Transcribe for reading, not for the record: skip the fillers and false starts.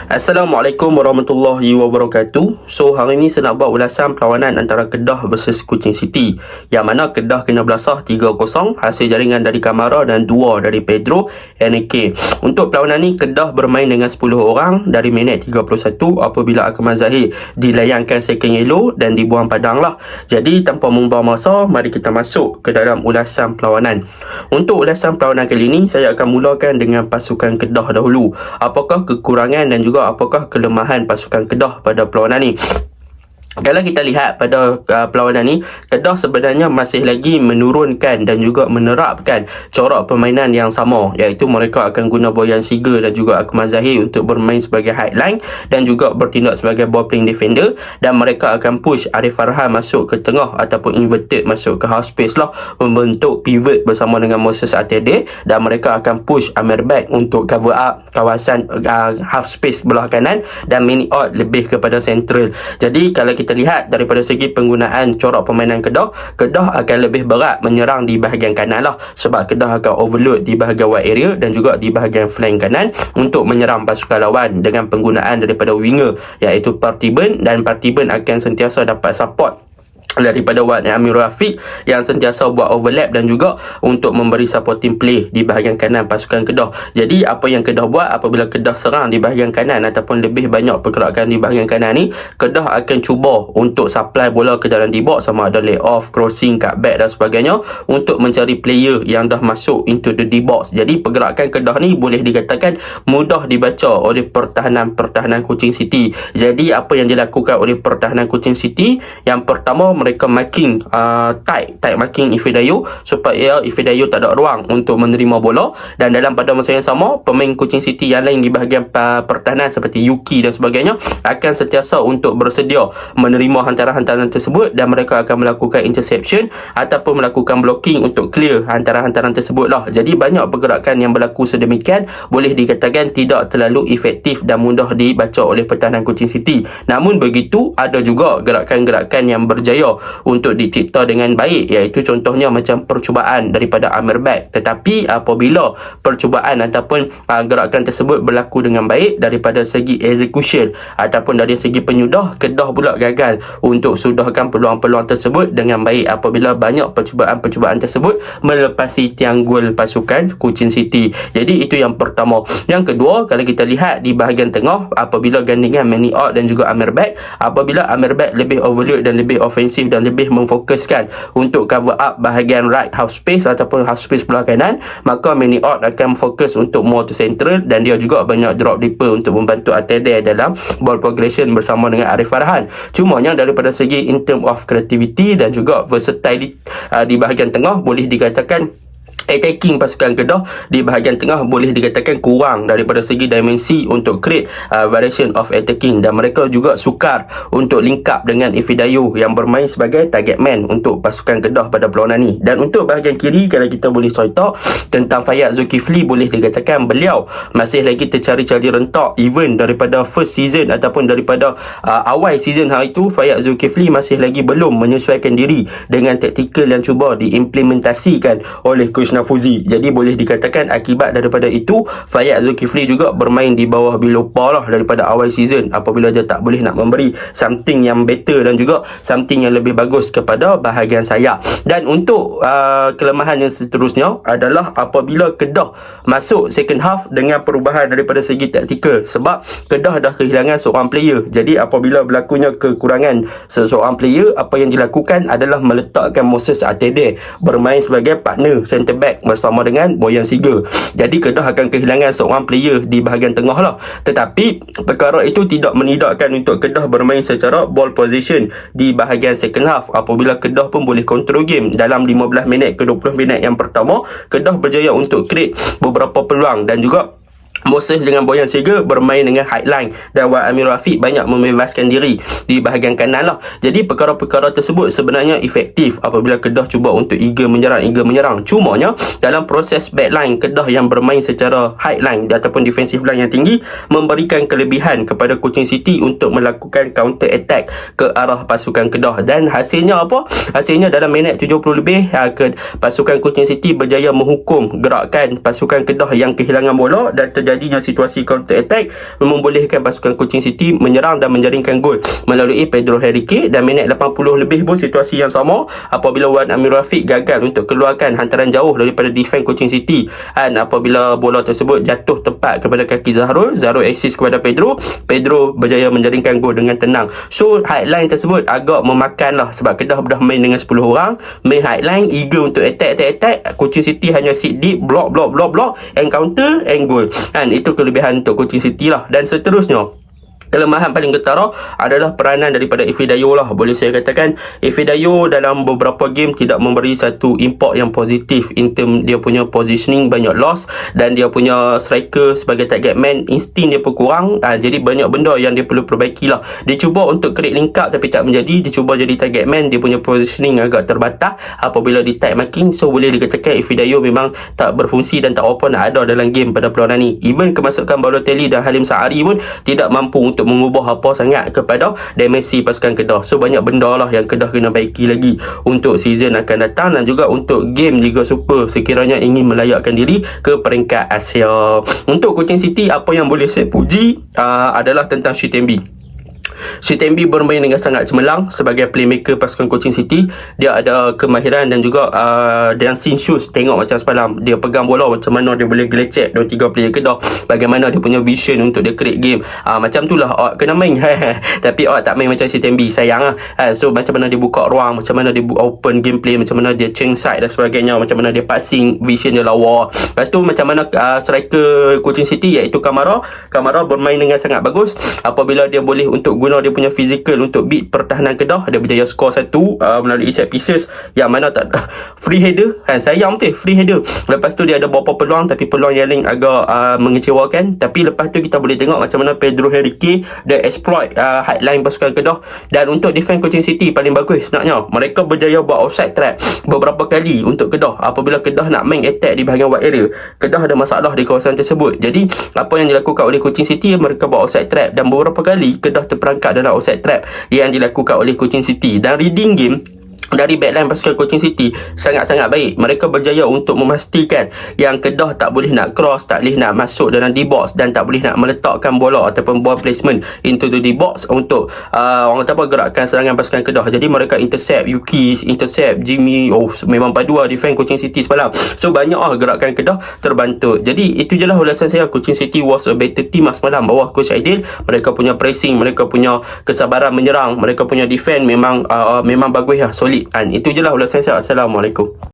Assalamualaikum warahmatullahi wabarakatuh. So hari ni saya nak buat ulasan perlawanan antara Kedah versus Kuching City, yang mana Kedah kena belasah 3-0 hasil jaringan dari Kamara dan 2 dari Pedro NK. Untuk perlawanan ni Kedah bermain dengan 10 orang dari minit 31 apabila Akmal Zahir dilayangkan second yellow dan dibuang padang lah. Jadi tanpa membuang masa, mari kita masuk ke dalam ulasan perlawanan. Untuk ulasan perlawanan kali ini saya akan mulakan dengan pasukan Kedah dahulu. Apakah kekurangan dan juga apakah kelemahan pasukan Kedah pada perlawanan ni? Kalau kita lihat pada perlawanan ni, Kedah sebenarnya masih lagi menurunkan dan juga menerapkan corak permainan yang sama, iaitu mereka akan guna Boyan Siga dan juga Akmal Zahir untuk bermain sebagai high line dan juga bertindak sebagai ball playing defender, dan mereka akan push Arif Farhan masuk ke tengah ataupun inverted masuk ke half space lah, membentuk pivot bersama dengan Moses Atede, dan mereka akan push Amir Bek untuk cover up kawasan half space belah kanan dan mini out lebih kepada central. Jadi kalau kita lihat daripada segi penggunaan corak permainan Kedah akan lebih berat menyerang di bahagian kanan lah, sebab Kedah akan overload di bahagian wide area dan juga di bahagian flank kanan untuk menyerang pasukan lawan dengan penggunaan daripada winger iaitu Partiban, dan Partiban akan sentiasa dapat support daripada Wan Amir Rafiq yang sentiasa buat overlap dan juga untuk memberi supporting play di bahagian kanan pasukan Kedah. Jadi apa yang Kedah buat apabila Kedah serang di bahagian kanan ataupun lebih banyak pergerakan di bahagian kanan ni, Kedah akan cuba untuk supply bola ke dalam D-box, sama ada lay off, crossing, cutback dan sebagainya, untuk mencari player yang dah masuk into the D-box. Jadi pergerakan Kedah ni boleh dikatakan mudah dibaca oleh pertahanan Kuching City. Jadi apa yang dilakukan oleh pertahanan Kuching City, yang pertama mereka marking tight marking Ifedayo supaya Ifedayo tak ada ruang untuk menerima bola, dan dalam pada masa yang sama pemain Kuching City yang lain di bahagian pertahanan seperti Yuki dan sebagainya akan sentiasa untuk bersedia menerima hantaran-hantaran tersebut, dan mereka akan melakukan interception ataupun melakukan blocking untuk clear hantaran-hantaran tersebut lah. Jadi banyak pergerakan yang berlaku sedemikian boleh dikatakan tidak terlalu efektif dan mudah dibaca oleh pertahanan Kuching City. Namun begitu, ada juga gerakan-gerakan yang berjaya untuk dicipta dengan baik, iaitu contohnya macam percubaan daripada Amir Bek. Tetapi apabila percubaan ataupun gerakan tersebut berlaku dengan baik daripada segi execution ataupun dari segi penyudah, Kedah pula gagal untuk sudahkan peluang-peluang tersebut dengan baik apabila banyak percubaan tersebut melepasi tiang gol pasukan Kuching City. Jadi itu yang pertama. Yang kedua, kalau kita lihat di bahagian tengah, apabila gandingan Manny Ott dan juga Amir Bek, apabila Amir Bek lebih overload dan lebih ofensif dan lebih memfokuskan untuk cover up bahagian right half space ataupun half space belah kanan, maka Manny Ott akan fokus untuk more to central, dan dia juga banyak drop deeper untuk membantu Atede dalam ball progression bersama dengan Arif Farhan. Cumanya daripada segi in term of creativity dan juga versatility di bahagian tengah, boleh dikatakan attacking pasukan Kedah di bahagian tengah boleh dikatakan kurang daripada segi dimensi untuk create variation of attacking, dan mereka juga sukar untuk link up dengan Ifedayo yang bermain sebagai target man untuk pasukan Kedah pada perlawanan ni. Dan untuk bahagian kiri, kalau kita boleh cerita tentang Fayyad Zulkifli, boleh dikatakan beliau masih lagi tercari-cari rentak, even daripada first season ataupun daripada awal season hari itu, Fayyad Zulkifli masih lagi belum menyesuaikan diri dengan taktikal yang cuba diimplementasikan oleh Coach Nafuzi. Jadi boleh dikatakan akibat daripada itu, Fayyad Zulkifli juga bermain di bawah below par lah daripada awal season, apabila dia tak boleh nak memberi something yang better dan juga something yang lebih bagus kepada bahagian sayap. Dan untuk kelemahan yang seterusnya adalah apabila Kedah masuk second half dengan perubahan daripada segi taktikal, sebab Kedah dah kehilangan seorang player. Jadi apabila berlakunya kekurangan seseorang player, apa yang dilakukan adalah meletakkan Moses Atede bermain sebagai partner center back bersama dengan Boyan Siga. Jadi Kedah akan kehilangan seorang player di bahagian tengah lah. Tetapi perkara itu tidak menidakkan untuk Kedah bermain secara ball position di bahagian second half, apabila Kedah pun boleh control game dalam 15 minit ke 20 minit yang pertama. Kedah berjaya untuk create beberapa peluang, dan juga Moses dengan Boyan Siga bermain dengan high line, dan Wan Amir Rafiq banyak membebaskan diri di bahagian kanan lah. Jadi perkara-perkara tersebut sebenarnya efektif apabila Kedah cuba untuk eager menyerang. Cumanya dalam proses backline, Kedah yang bermain secara high line ataupun defensive line yang tinggi memberikan kelebihan kepada Kuching City untuk melakukan counter attack ke arah pasukan Kedah. Dan hasilnya apa? Hasilnya dalam minit 70 lebih pasukan Kuching City berjaya menghukum gerakan pasukan Kedah yang kehilangan bola, dan terjadi terjadinya situasi counter attack membolehkan pasukan Kuching City menyerang dan menjaringkan gol melalui Pedro Henrique, dan minit 80 lebih pun situasi yang sama apabila Wan Amir Rafiq gagal untuk keluarkan hantaran jauh daripada defense Kuching City, dan apabila bola tersebut jatuh tepat kepada kaki Zahrul assist kepada Pedro berjaya menjaringkan gol dengan tenang. So highline tersebut agak memakan lah, sebab Kedah dah main dengan 10 orang, main highline, eager untuk attack. Kuching City hanya sit deep, block, and counter, and goal. Dan itu kelebihan untuk Kuching City lah. Dan seterusnya, kelemahan paling ketara adalah peranan daripada Ify Dayo lah. Boleh saya katakan Ify Dayo dalam beberapa game tidak memberi satu impact yang positif in term dia punya positioning, banyak loss, dan dia punya striker sebagai target man, insting dia pun kurang. Jadi banyak benda yang dia perlu perbaiki lah. Dia cuba untuk create link up tapi tak menjadi. Dia cuba jadi target man, dia punya positioning agak terbatas apabila di tag marking. So boleh dikatakan Ify Dayo memang tak berfungsi dan tak apa nak ada dalam game pada perlawanan ni. Even kemasukan Balotelli dan Halim Sa'ari pun tidak mampu untuk mengubah apa sangat kepada dimensi pasukan Kedah. So banyak benda lah yang Kedah kena baiki lagi untuk season akan datang, dan juga untuk game Liga Super sekiranya ingin melayakkan diri ke peringkat Asia. Untuk Kuching City, apa yang boleh saya puji adalah tentang Shitembi. Shitembi bermain dengan sangat cemerlang sebagai playmaker pasukan Kuching City. Dia ada kemahiran dan juga dancing shoes. Tengok macam semalam dia pegang bola, macam mana dia boleh gelecek 2-3 player Kedah, bagaimana dia punya vision untuk dia create game. Macam tu lah Awak kena main tapi awak tak main macam Shitembi, sayang lah. So macam mana dia buka ruang, macam mana dia open gameplay, macam mana dia change side dan sebagainya, macam mana dia passing, vision dia lawa. Lepas tu macam mana striker Kuching City iaitu Kamara bermain dengan sangat bagus apabila dia boleh untuk guna dia punya fizikal untuk beat pertahanan Kedah. Dia berjaya skor 1 melalui set pieces yang mana tak free header, sayang betul free header. Lepas tu dia ada beberapa peluang tapi peluang yang lain agak mengecewakan. Tapi lepas tu kita boleh tengok macam mana Pedro Henrique dia exploit highline pasukan Kedah. Dan untuk defense Kuching City paling bagus sebenarnya, mereka berjaya buat offside trap beberapa kali untuk Kedah. Apabila Kedah nak main attack di bahagian wide area, Kedah ada masalah di kawasan tersebut. Jadi apa yang dilakukan oleh Kuching City, mereka buat offside trap, dan beberapa kali Kedah terperangkap dalam offside trap yang dilakukan oleh Kuching City. Dan reading game dari backline pasukan Kuching City sangat-sangat baik. Mereka berjaya untuk memastikan yang Kedah tak boleh nak cross, tak boleh nak masuk dalam D-box, dan tak boleh nak meletakkan bola ataupun ball placement into the D-box untuk orang kata apa, gerakan serangan pasukan Kedah. Jadi mereka intercept Yuki, intercept Jimmy. Memang padu lah defense Kuching City semalam. So banyak gerakan Kedah terbantu. Jadi itu je lah ulasan saya. Kuching City was a better team semalam bawah Coach Aidil. Mereka punya pressing, mereka punya kesabaran menyerang, mereka punya defense memang bagus lah, solid. Itu je lah ulasan saya. Assalamualaikum.